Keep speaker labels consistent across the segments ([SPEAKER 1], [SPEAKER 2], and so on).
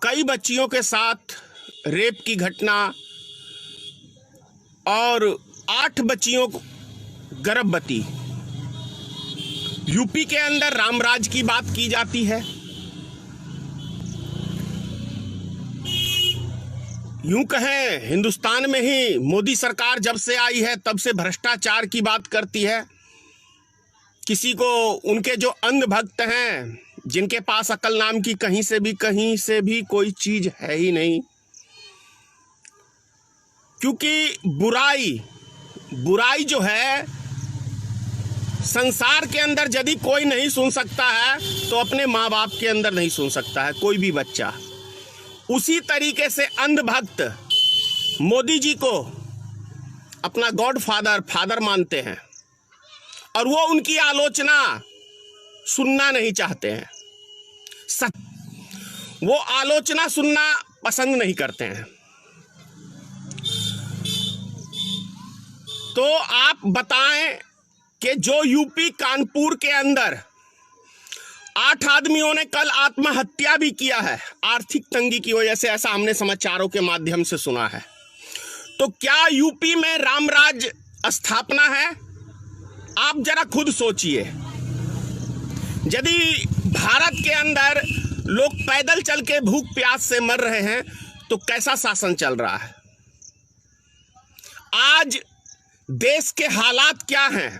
[SPEAKER 1] कई बच्चियों के साथ रेप की घटना और 8 बच्चियों को गर्भवती। यूपी के अंदर रामराज की बात की जाती है। यूं कहें हिंदुस्तान में ही मोदी सरकार जब से आई है तब से भ्रष्टाचार की बात करती है। किसी को उनके जो अंधभक्त हैं, जिनके पास अकल नाम की कहीं से भी कोई चीज है ही नहीं, क्योंकि बुराई जो है संसार के अंदर यदि कोई नहीं सुन सकता है तो अपने माँ बाप के अंदर नहीं सुन सकता है कोई भी बच्चा। उसी तरीके से अंधभक्त मोदी जी को अपना गॉड फादर मानते हैं और वो उनकी आलोचना सुनना नहीं चाहते हैं। वो आलोचना सुनना पसंद नहीं करते हैं। तो आप बताएं कि जो यूपी कानपुर के अंदर 8 आदमियों ने कल आत्महत्या भी किया है आर्थिक तंगी की वजह से, ऐसा हमने समाचारों के माध्यम से सुना है। तो क्या यूपी में रामराज स्थापना है? आप जरा खुद सोचिए। यदि भारत के अंदर लोग पैदल चल के भूख प्यास से मर रहे हैं तो कैसा शासन चल रहा है? आज देश के हालात क्या हैं?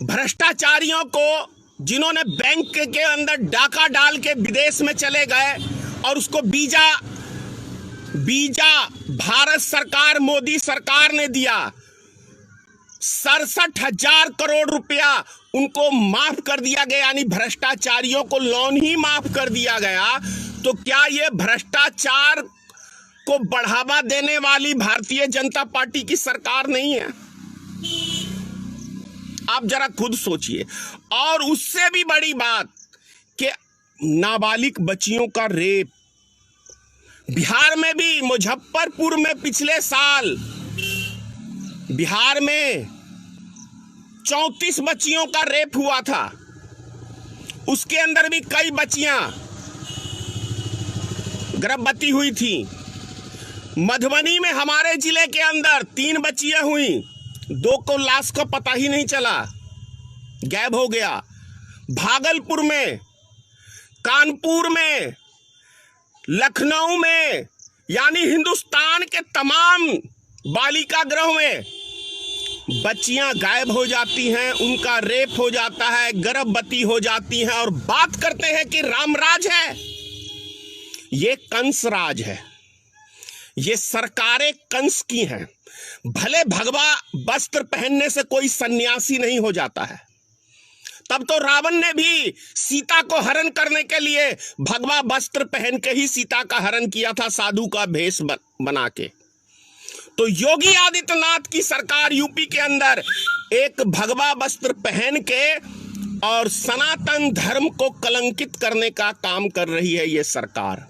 [SPEAKER 1] भ्रष्टाचारियों को, जिन्होंने बैंक के अंदर डाका डाल के विदेश में चले गए और उसको बीजा भारत सरकार, मोदी सरकार ने दिया, 67,000 करोड़ रुपया उनको माफ कर दिया गया, यानी भ्रष्टाचारियों को लोन ही माफ कर दिया गया। तो क्या ये भ्रष्टाचार को बढ़ावा देने वाली भारतीय जनता पार्टी की सरकार नहीं है? आप जरा खुद सोचिए। और उससे भी बड़ी बात कि नाबालिग बच्चियों का रेप बिहार में भी, मुजफ्फरपुर में पिछले साल बिहार में 34 बच्चियों का रेप हुआ था। उसके अंदर भी कई बच्चियां गर्भवती हुई थी। मधुबनी में हमारे जिले के अंदर 3 बच्चियां हुई, 2 को लाश का पता ही नहीं चला, गायब हो गया। भागलपुर में, कानपुर में, लखनऊ में, यानी हिंदुस्तान के तमाम बालिका गृह में बच्चियां गायब हो जाती हैं, उनका रेप हो जाता है, गर्भवती हो जाती हैं और बात करते हैं कि रामराज है। ये कंस राज है, ये सरकारें कंस की हैं। भले भगवा वस्त्र पहनने से कोई सन्यासी नहीं हो जाता है। तब तो रावण ने भी सीता को हरण करने के लिए भगवा वस्त्र पहन के ही सीता का हरण किया था, साधु का भेष बना के। तो योगी आदित्यनाथ की सरकार यूपी के अंदर एक भगवा वस्त्र पहन के और सनातन धर्म को कलंकित करने का काम कर रही है ये सरकार।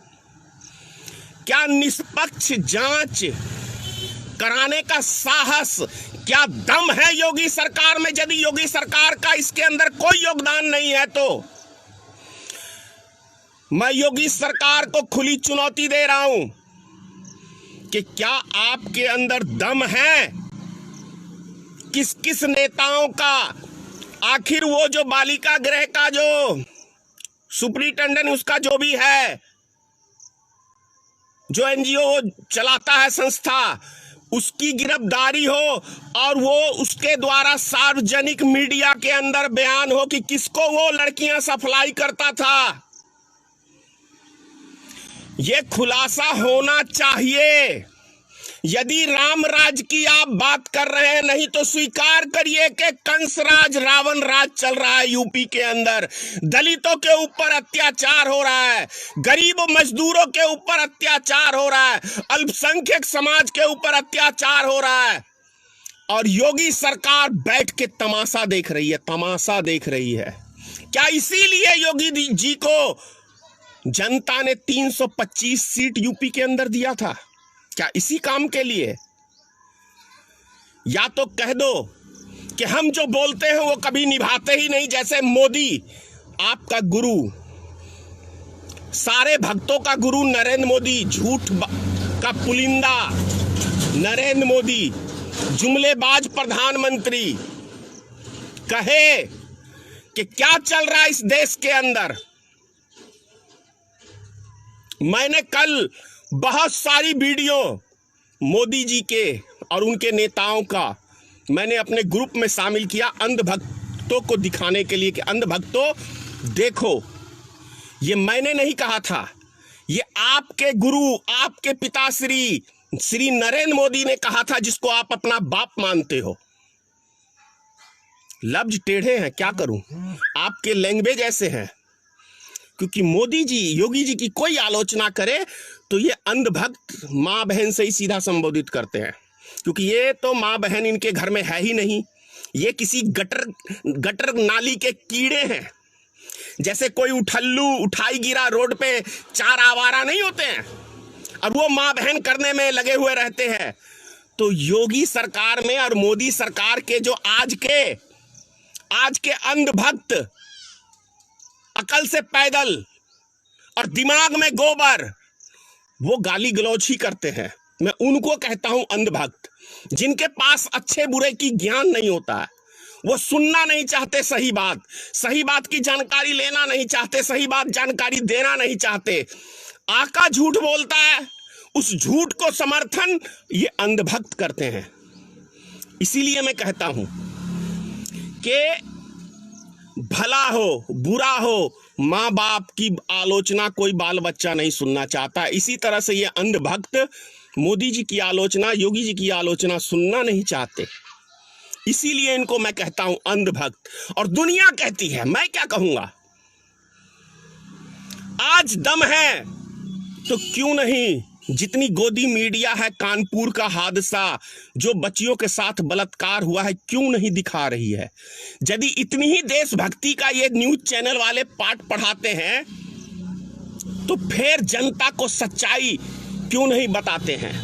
[SPEAKER 1] क्या निष्पक्ष जांच कराने का साहस, क्या दम है योगी सरकार में? यदि योगी सरकार का इसके अंदर कोई योगदान नहीं है तो मैं योगी सरकार को खुली चुनौती दे रहा हूं कि क्या आपके अंदर दम है? किस किस नेताओं का, आखिर वो जो बालिका गृह का जो सुपरिटेंडेंट उसका जो भी है, जो एनजीओ चलाता है संस्था, उसकी गिरफ्तारी हो और वो उसके द्वारा सार्वजनिक मीडिया के अंदर बयान हो कि किसको वो लड़कियां सप्लाई करता था। ये खुलासा होना चाहिए। यदि रामराज की आप बात कर रहे हैं, नहीं तो स्वीकार करिए कि कंसराज, रावण राज चल रहा है यूपी के अंदर। दलितों के ऊपर अत्याचार हो रहा है, गरीब मजदूरों के ऊपर अत्याचार हो रहा है, अल्पसंख्यक समाज के ऊपर अत्याचार हो रहा है और योगी सरकार बैठ के तमाशा देख रही है, तमाशा देख रही है। क्या इसीलिए योगी जी को जनता ने 325 सीट यूपी के अंदर दिया था? क्या इसी काम के लिए? या तो कह दो कि हम जो बोलते हैं वो कभी निभाते ही नहीं, जैसे मोदी आपका गुरु सारे भक्तों का गुरु नरेंद्र मोदी, का पुलिंदा नरेंद्र मोदी, जुमलेबाज प्रधानमंत्री, कहे कि क्या चल रहा है इस देश के अंदर। मैंने कल बहुत सारी वीडियो मोदी जी के और उनके नेताओं का मैंने अपने ग्रुप में शामिल किया, अंधभक्तों को दिखाने के लिए कि अंधभक्तों देखो, ये मैंने नहीं कहा था, ये आपके गुरु, आपके पिताश्री श्री नरेंद्र मोदी ने कहा था, जिसको आप अपना बाप मानते हो। लफ्ज टेढ़े हैं, क्या करूं, आपके लैंग्वेज ऐसे हैं। क्योंकि मोदी जी, योगी जी की कोई आलोचना करे तो ये अंधभक्त माँ बहन से ही सीधा संबोधित करते हैं, क्योंकि ये तो माँ बहन इनके घर में है ही नहीं। ये किसी गटर नाली के कीड़े हैं। जैसे कोई उठल्लू उठाई गिरा रोड पे, चार आवारा नहीं होते हैं और वो माँ बहन करने में लगे हुए रहते हैं। तो योगी सरकार में और मोदी सरकार के जो आज के अंधभक्त, अकल से पैदल और दिमाग में गोबर, वो गाली गलौज ही करते हैं। मैं उनको कहता हूं अंधभक्त, जिनके पास अच्छे बुरे की ज्ञान नहीं होता है। वो सुनना नहीं चाहते सही बात की जानकारी लेना नहीं चाहते, सही बात जानकारी देना नहीं चाहते। आका झूठ बोलता है, उस झूठ को समर्थन ये अंधभक्त करते हैं। इसीलिए मैं कहता हूं कि भला हो बुरा हो, माँ बाप की आलोचना कोई बाल बच्चा नहीं सुनना चाहता। इसी तरह से ये अंधभक्त मोदी जी की आलोचना, योगी जी की आलोचना सुनना नहीं चाहते। इसीलिए इनको मैं कहता हूं अंधभक्त। और दुनिया कहती है, मैं क्या कहूंगा, आज दम है तो क्यों नहीं, जितनी गोदी मीडिया है, कानपुर का हादसा जो बच्चियों के साथ बलात्कार हुआ है, क्यों नहीं दिखा रही है। यदि इतनी ही देशभक्ति का ये न्यूज चैनल वाले पाठ पढ़ाते हैं तो फिर जनता को सच्चाई क्यों नहीं बताते हैं।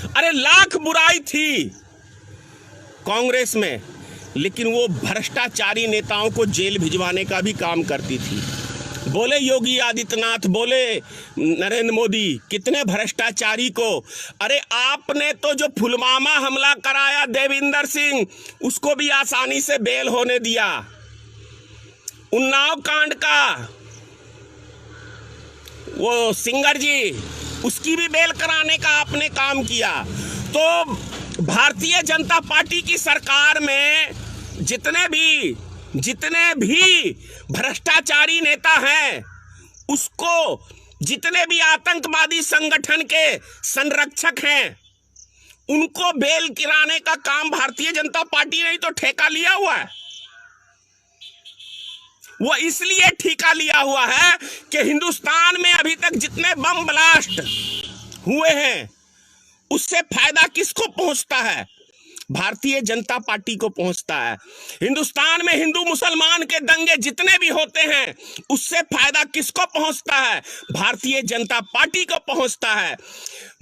[SPEAKER 1] अरे लाख बुराई थी कांग्रेस में, लेकिन वो भ्रष्टाचारी नेताओं को जेल भिजवाने का भी काम करती थी। बोले योगी आदित्यनाथ, बोले नरेंद्र मोदी, कितने भ्रष्टाचारी को। अरे आपने तो जो पुलवामा हमला कराया देविंदर सिंह, उसको भी आसानी से बेल होने दिया। उन्नाव कांड का वो सिंगर जी, उसकी भी बेल कराने का आपने काम किया। तो भारतीय जनता पार्टी की सरकार में जितने भी भ्रष्टाचारी नेता हैं, उसको जितने भी आतंकवादी संगठन के संरक्षक हैं, उनको बेल गिराने का काम भारतीय जनता पार्टी ने ही तो ठेका लिया हुआ है। वो इसलिए ठेका लिया हुआ है कि हिंदुस्तान में अभी तक जितने बम ब्लास्ट हुए हैं, उससे फायदा किसको पहुंचता है? भारतीय जनता पार्टी को पहुंचता है। हिंदुस्तान में हिंदू मुसलमान के दंगे जितने भी होते हैं, उससे फायदा किसको पहुंचता है? भारतीय जनता पार्टी को पहुंचता है।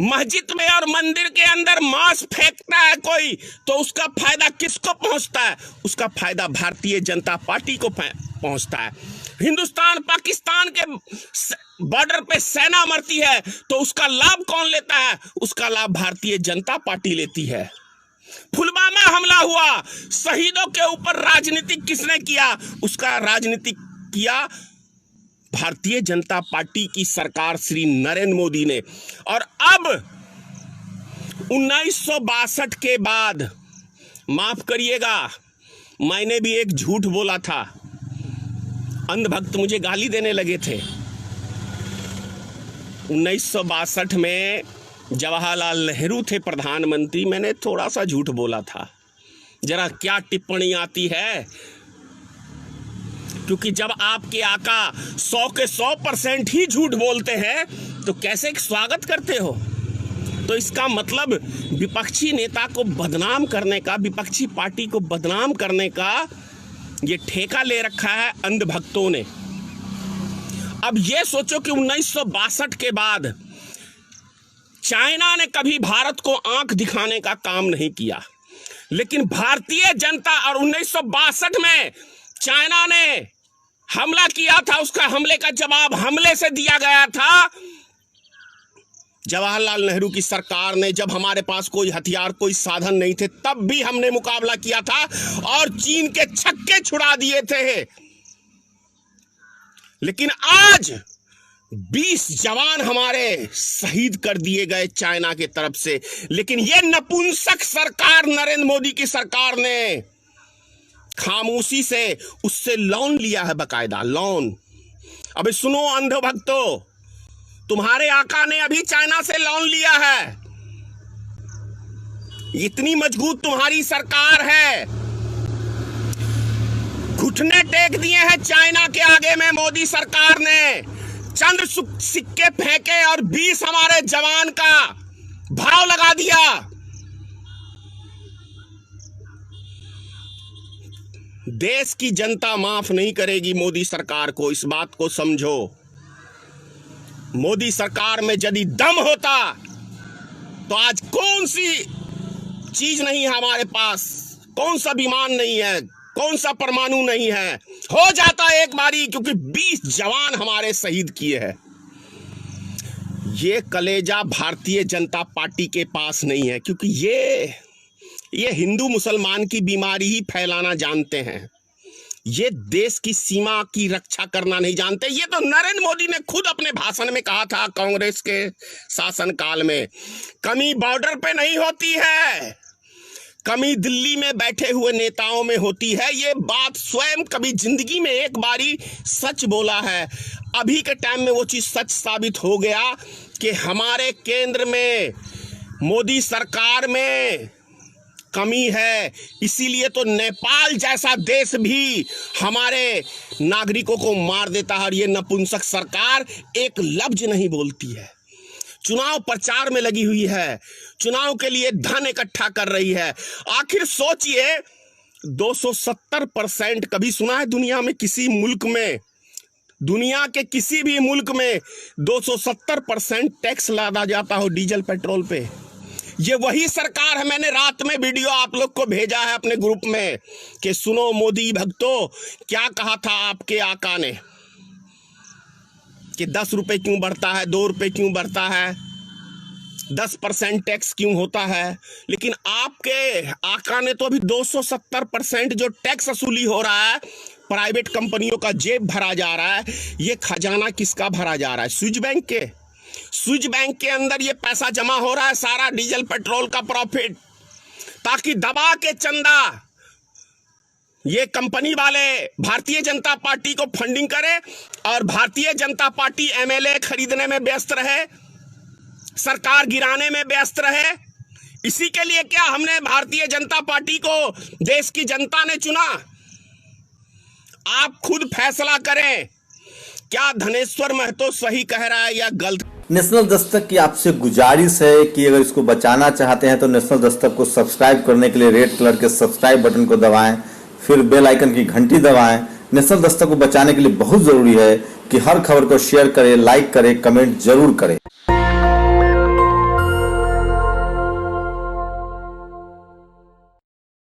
[SPEAKER 1] मस्जिद में और मंदिर के अंदर मांस फेंकता है कोई, तो उसका फायदा किसको पहुंचता है? उसका फायदा भारतीय जनता पार्टी को पहुंचता है। हिंदुस्तान पाकिस्तान के बॉर्डर पे सेना मरती है, तो उसका लाभ कौन लेता है? उसका लाभ भारतीय जनता पार्टी लेती है। पुलवामा हमला हुआ, शहीदों के ऊपर राजनीतिक किसने किया? उसका राजनीतिक किया भारतीय जनता पार्टी की सरकार श्री नरेंद्र मोदी ने। और अब 1962 के बाद, माफ करिएगा, मैंने भी एक झूठ बोला था, अंधभक्त मुझे गाली देने लगे थे। 1962 में जवाहरलाल नेहरू थे प्रधानमंत्री, मैंने थोड़ा सा झूठ बोला था। जरा क्या टिप्पणी आती है, क्योंकि जब आपके आका 100 के 100% ही झूठ बोलते हैं तो कैसे स्वागत करते हो? तो इसका मतलब विपक्षी नेता को बदनाम करने का, विपक्षी पार्टी को बदनाम करने का ये ठेका ले रखा है अंधभक्तों ने। अब ये सोचो कि 1962 के बाद चाइना ने कभी भारत को आंख दिखाने का काम नहीं किया, लेकिन भारतीय जनता, और 1962 में चाइना ने हमला किया था, उसका हमले का जवाब हमले से दिया गया था। जवाहरलाल नेहरू की सरकार ने, जब हमारे पास कोई हथियार, कोई साधन नहीं थे, तब भी हमने मुकाबला किया था और चीन के छक्के छुड़ा दिए थे। लेकिन आज 20 जवान हमारे शहीद कर दिए गए चाइना की तरफ से। लेकिन यह नपुंसक सरकार, नरेंद्र मोदी की सरकार ने खामोशी से उससे लोन लिया है, बकायदा लोन। अबे सुनो अंधभक्तों, तुम्हारे आका ने अभी चाइना से लोन लिया है। इतनी मजबूत तुम्हारी सरकार है, घुटने टेक दिए हैं चाइना के आगे में मोदी सरकार ने। चंद्र सिक्के फेंके और 20 हमारे जवान का भाव लगा दिया। देश की जनता माफ नहीं करेगी मोदी सरकार को, इस बात को समझो। मोदी सरकार में यदि दम होता तो आज कौन सी चीज नहीं है हमारे पास, कौन सा विमान नहीं है, कौन सा परमाणु नहीं है, हो जाता एक बारी, क्योंकि 20 जवान हमारे शहीद किए हैं। ये कलेजा भारतीय जनता पार्टी के पास नहीं है, क्योंकि ये हिंदू मुसलमान की बीमारी ही फैलाना जानते हैं। ये देश की सीमा की रक्षा करना नहीं जानते। ये तो नरेंद्र मोदी ने खुद अपने भाषण में कहा था कांग्रेस के शासनकाल में, कमी बॉर्डर पे नहीं होती है, कमी दिल्ली में बैठे हुए नेताओं में होती है। ये बात स्वयं कभी जिंदगी में एक बारी सच बोला है। अभी के टाइम में वो चीज सच साबित हो गया कि हमारे केंद्र में, मोदी सरकार में कमी है। इसीलिए तो नेपाल जैसा देश भी हमारे नागरिकों को मार देता है और ये नपुंसक सरकार एक लफ्ज नहीं बोलती है। चुनाव प्रचार में लगी हुई है, चुनाव के लिए धन इकट्ठा कर रही है। आखिर सोचिए, 270% कभी सुना है दुनिया में किसी मुल्क में, दुनिया के किसी भी मुल्क में 270% टैक्स लादा जाता हो डीजल पेट्रोल पे? ये वही सरकार है। मैंने रात में वीडियो आप लोग को भेजा है अपने ग्रुप में कि सुनो मोदी भक्तों, क्या कहा था आपके आका ने कि 10 रुपए क्यों बढ़ता है, 2 रुपए क्यों बढ़ता है, 10% टैक्स क्यों होता है। लेकिन आपके आका ने तो अभी 270% जो टैक्स वसूली हो रहा है, प्राइवेट कंपनियों का जेब भरा जा रहा है। ये खजाना किसका भरा जा रहा है? स्विस बैंक के। स्विस बैंक के अंदर ये पैसा जमा हो रहा है, सारा डीजल पेट्रोल का प्रॉफिट, ताकि दबा के चंदा ये कंपनी वाले भारतीय जनता पार्टी को फंडिंग करे और भारतीय जनता पार्टी एमएलए खरीदने में व्यस्त रहे, सरकार गिराने में व्यस्त रहे। इसी के लिए क्या हमने भारतीय जनता पार्टी को देश की जनता ने चुना? आप खुद फैसला करें, क्या धनेश्वर महतो सही कह रहा है या गलत।
[SPEAKER 2] नेशनल दस्तक की आपसे गुजारिश है कि अगर इसको बचाना चाहते हैं तो नेशनल दस्तक को सब्सक्राइब करने के लिए रेड कलर के सब्सक्राइब बटन को दबाएं, फिर बेल आइकन की घंटी दबाएं। नेशनल दस्तक को बचाने के लिए बहुत जरूरी है कि हर खबर को शेयर करें, लाइक करें, कमेंट जरूर करें।